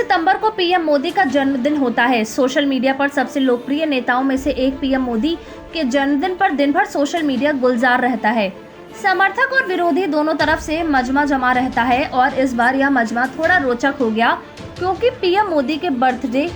सितंबर को पीएम मोदी का जन्मदिन होता है। सोशल मीडिया पर सबसे लोकप्रिय नेताओं में से एक पीएम मोदी के जन्मदिन पर दिन भर सोशल मीडिया गुलजार रहता है। समर्थक और विरोधी दोनों तरफ से मजमा जमा रहता है और इस बार यह मजमा थोड़ा रोचक हो गया क्योंकि पीएम मोदी के बर्थडे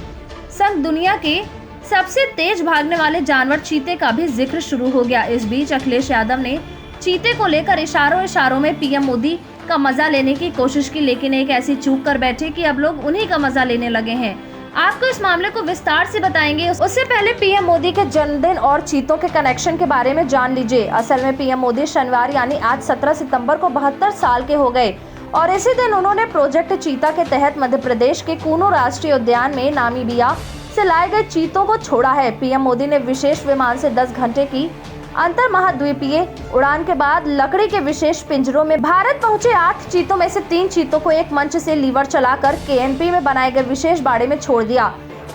संग दुनिया के सबसे तेज भागने वाले जानवर चीते का भी जिक्र शुरू हो गया। इस बीच अखिलेश यादव ने चीते को लेकर इशारों में पीएम मोदी का मजा लेने की कोशिश की, लेकिन एक ऐसी चूक कर बैठे कि अब लोग उन्हीं का मजा लेने लगे हैं। आपको इस मामले को विस्तार से बताएंगे। उससे पहले पीएम मोदी के जन्मदिन और चीतों के कनेक्शन के बारे में जान लीजिए। असल में पीएम मोदी शनिवार यानी आज 17 सितंबर को 72 साल के हो गए और इसी दिन उन्होंने प्रोजेक्ट चीता के तहत मध्य प्रदेश के कूनो राष्ट्रीय उद्यान में नामीबिया से लाए गए चीतों को छोड़ा है। पीएम मोदी ने विशेष विमान से 10 घंटे की अंतर महाद्वीपीय उड़ान के बाद लकड़ी के विशेष पिंजरों में भारत पहुंचे 8 चीतों में से 3 चीतों को एक मंच से लीवर चलाकर केएनपी में बनाए गए विशेष बाड़े में छोड़ दिया।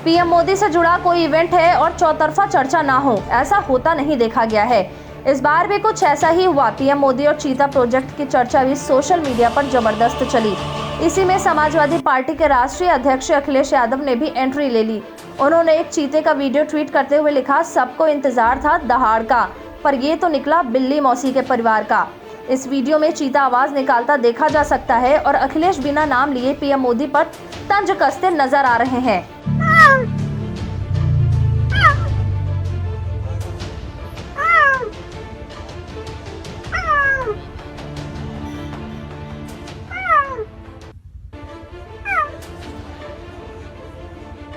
पीएम मोदी से जुड़ा कोई इवेंट है और चौतरफा चर्चा ना हो, ऐसा होता नहीं देखा गया है। इस बार भी कुछ ऐसा ही हुआ। पीएम मोदी और चीता प्रोजेक्ट की चर्चा भी सोशल मीडिया पर जबरदस्त चली। इसी में समाजवादी पार्टी के राष्ट्रीय अध्यक्ष अखिलेश यादव ने भी एंट्री ले ली। उन्होंने एक चीते का वीडियो ट्वीट करते हुए लिखा, सबको इंतजार था दहाड़ का, पर ये तो निकला बिल्ली मौसी के परिवार का। इस वीडियो में चीता आवाज निकालता देखा जा सकता है और अखिलेश बिना नाम लिए पीएम मोदी पर तंज कसते नजर आ रहे हैं।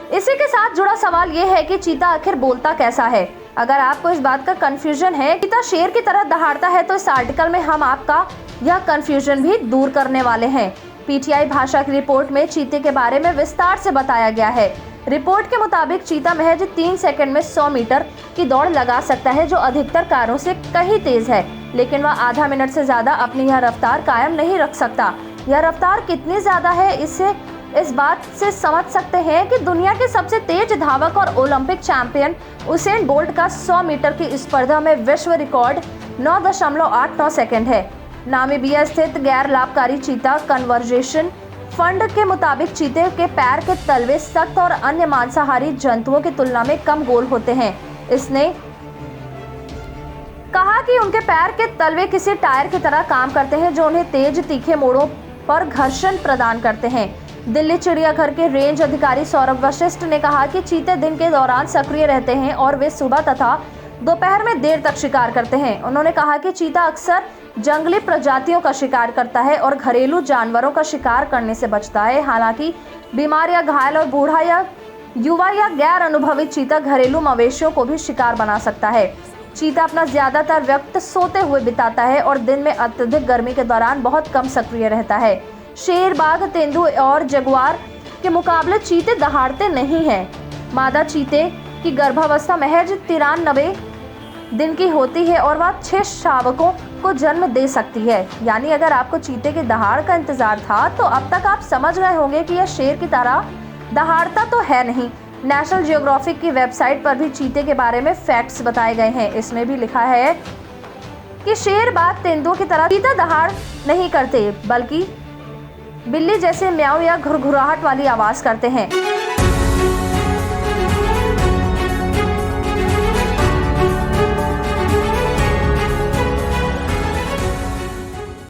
इसी के साथ जुड़ा सवाल ये है कि चीता आखिर बोलता कैसा है। अगर आपको इस बात का कंफ्यूजन है चीता शेर की तरह दहाड़ता है तो इस आर्टिकल में हम आपका यह कंफ्यूजन भी दूर करने वाले हैं। पीटीआई भाषा की रिपोर्ट में चीते के बारे में विस्तार से बताया गया है। रिपोर्ट के मुताबिक चीता महज 3 सेकंड में 100 मीटर की दौड़ लगा सकता है, जो अधिकतर कारों से कहीं तेज है, लेकिन वह आधा मिनट से ज्यादा अपनी यह रफ्तार कायम नहीं रख सकता। यह रफ्तार कितनी ज्यादा है इससे इस बात से समझ सकते हैं कि दुनिया के सबसे तेज धावक और ओलंपिक चैंपियन उसेन बोल्ट का 100 मीटर की स्पर्धा में विश्व रिकॉर्ड 9.89 सेकंड है। नामीबिया स्थित गैर लाभकारी चीता कन्वर्जेशन फंड के मुताबिक चीते के पैर के तलवे सख्त और अन्य मांसाहारी जंतुओं की तुलना में कम गोल होते हैं। इसने कहा कि उनके पैर के तलवे किसी टायर की तरह काम करते हैं, जो उन्हें तेज तीखे मोड़ों पर घर्षण प्रदान करते हैं। दिल्ली चिड़ियाघर के रेंज अधिकारी सौरभ वशिष्ठ ने कहा कि चीते दिन के दौरान सक्रिय रहते हैं और वे सुबह तथा दोपहर में देर तक शिकार करते हैं। उन्होंने कहा कि चीता अक्सर जंगली प्रजातियों का शिकार करता है और घरेलू जानवरों का शिकार करने से बचता है। हालांकि बीमार या घायल और बूढ़ा या युवा या गैर अनुभवी चीता घरेलू मवेशियों को भी शिकार बना सकता है। चीता अपना ज्यादातर वक्त सोते हुए बिताता है और दिन में अत्यधिक गर्मी के दौरान बहुत कम सक्रिय रहता है। शेर, बाघ, तेंदुआ और जगुआर के मुकाबले चीते दहाड़ते नहीं हैं। मादा चीते की गर्भावस्था महज 93 दिन की होती है और वह 6 शावकों को जन्म दे सकती है। यानी अगर आपको चीते की दहाड़ का इंतजार था तो अब तक आप समझ गए होंगे कि यह शेर की तरह दहाड़ता तो है नहीं। नेशनल जियोग्राफिक की वेबसाइट पर भी चीते के बारे में फैक्ट्स बताए गए हैं। इसमें भी लिखा है कि शेर, बाघ, तेंदुओं की तरह चीता दहाड़ नहीं करते, बल्कि बिल्ली जैसे म्याऊ या घुरघुराहट वाली आवाज करते हैं।